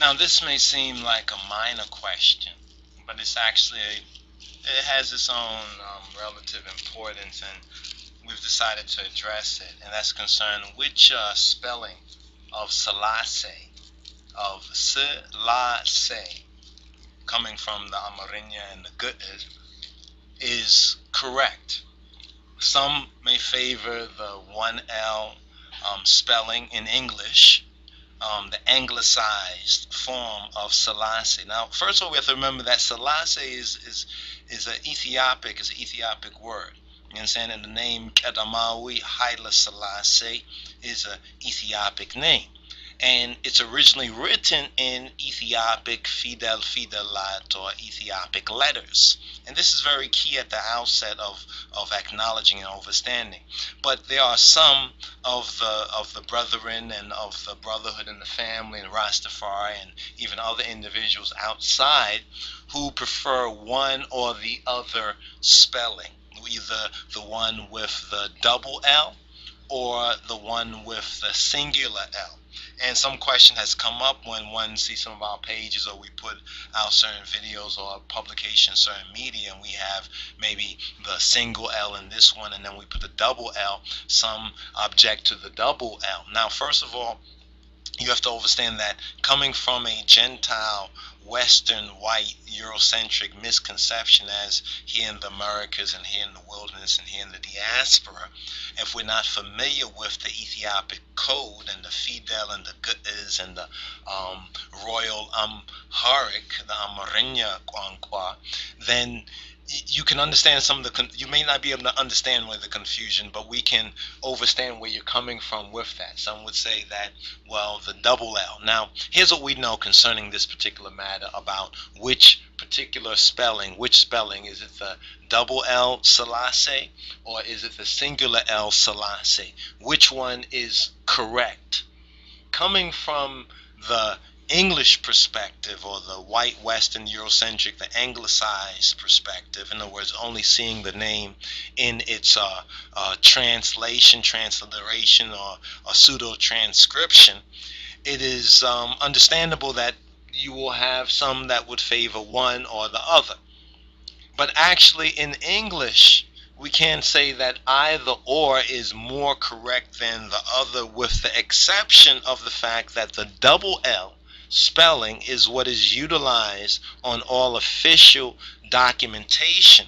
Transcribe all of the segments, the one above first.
Now, this may seem like a minor question, but it has its own relative importance, and we've decided to address it, and that's concerned which spelling of Selassie, coming from the Amharic and the Good is correct. Some may favor the 1L spelling in English, the anglicized form of Selassie. Now, first of all, we have to remember that Selassie is an Ethiopic word. You understand? And the name Kedamawi Haile Selassie is an Ethiopic name. And it's originally written in Ethiopic Fidelat or Ethiopic letters. And this is very key at the outset of acknowledging and understanding. But there are some of the brethren and of the brotherhood and the family and Rastafari and even other individuals outside who prefer one or the other spelling, either the one with the double L or the one with the singular L. And some question has come up when one sees some of our pages, or we put out certain videos or publications, certain media, and we have maybe the single L in this one, and then we put the double L. Some object to the double L. Now, first of all, you have to understand that coming from a Gentile, Western, white, Eurocentric misconception, as here in the Americas and here in the wilderness and here in the diaspora, if we're not familiar with the Ethiopic code and the Fidel and the Gu'ez and the Royal Amharic, the Amarinya Kwankwa, then you can understand some of the you may not be able to understand where the confusion, but we can understand where you're coming from with that. Some would say that, well, the double L. Now, here's what we know concerning this particular matter about which particular spelling. Which spelling is it? The double L Selassie or is it the singular L Selassie? Which one is correct? Coming from the English perspective, or the white Western Eurocentric, the Anglicized perspective, in other words, only seeing the name in its translation, transliteration, or pseudo transcription, it is understandable that you will have some that would favor one or the other. But actually, in English, we can't say that either or is more correct than the other, with the exception of the fact that the double L spelling is what is utilized on all official documentation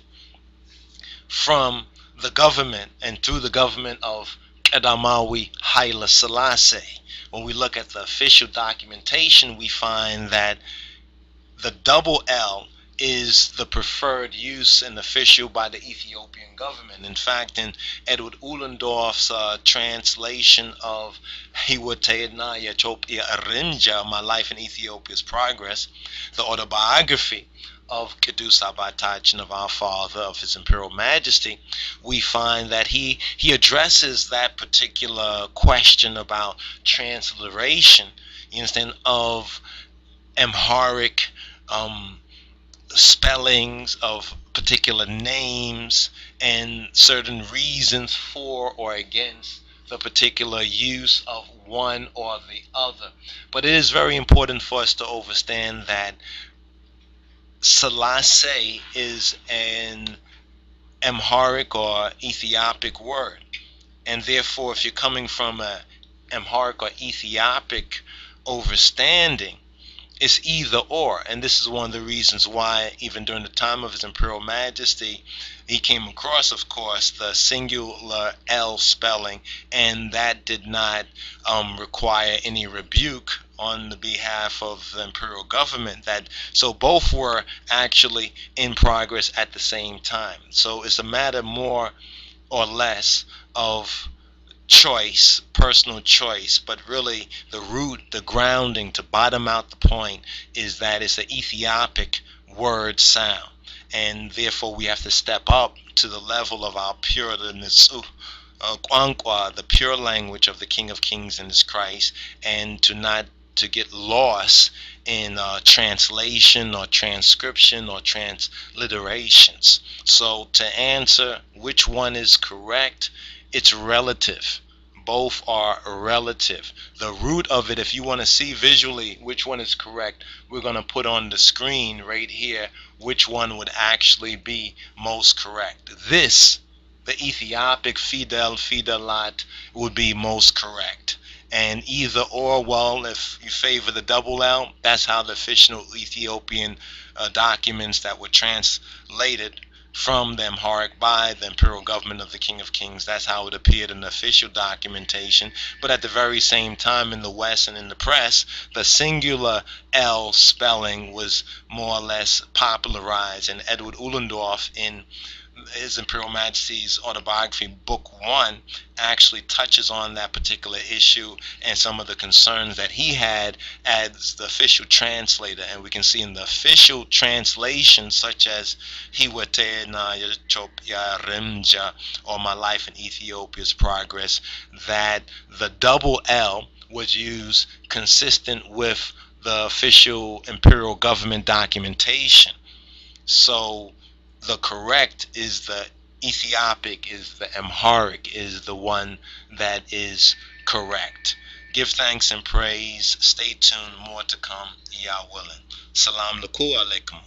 from the government and through the government of Kedamawi Haile Selassie. When we look at the official documentation, we find that the double L is the preferred use and official by the Ethiopian government. In fact, in Edward Ullendorf's translation of Hiwatayana Ethiopia Arinja, My Life in Ethiopia's Progress, the autobiography of Qudus Abatachin, of our Father, of His Imperial Majesty, we find that he addresses that particular question about transliteration, you understand, of Amharic spellings of particular names and certain reasons for or against the particular use of one or the other. But it is very important for us to understand that Selassie is an Amharic or Ethiopic word, and therefore if you're coming from a Amharic or Ethiopic understanding, it's either or. And this is one of the reasons why even during the time of His Imperial Majesty, he came across, of course, the singular L spelling, and that did not require any rebuke on the behalf of the imperial government. That so both were actually in progress at the same time. So it's a matter more or less of choice, personal choice, but really the root, the grounding, to bottom out the point, is that it's an Ethiopic word sound, and therefore we have to step up to the level of our pure Kwankwa, the pure language of the King of Kings and His Christ, and to get lost in translation or transcription or transliterations. So to answer which one is correct, it's relative, Both are relative. The root of it, if you want to see visually which one is correct, we're going to put on the screen right here which one would actually be most correct. This, the Ethiopic Fidel, Fidelat, would be most correct. And either or, well, if you favor the double L, that's how the official Ethiopian documents that were translated from the Amharic by the imperial government of the King of Kings, that's how it appeared in the official documentation. But at the very same time, in the West and in the press, the singular L spelling was more or less popularized, and Edward Ullendorf, in his Imperial Majesty's autobiography, Book 1, actually touches on that particular issue and some of the concerns that he had as the official translator. And we can see in the official translation, such as Hiwate na Ethiopia Rimja, or My Life in Ethiopia's Progress, that the double L was used consistent with the official imperial government documentation. So the correct is the Ethiopic, is the Amharic, is the one that is correct. Give thanks and praise. Stay tuned. More to come. Yah willing. Salam alaikum.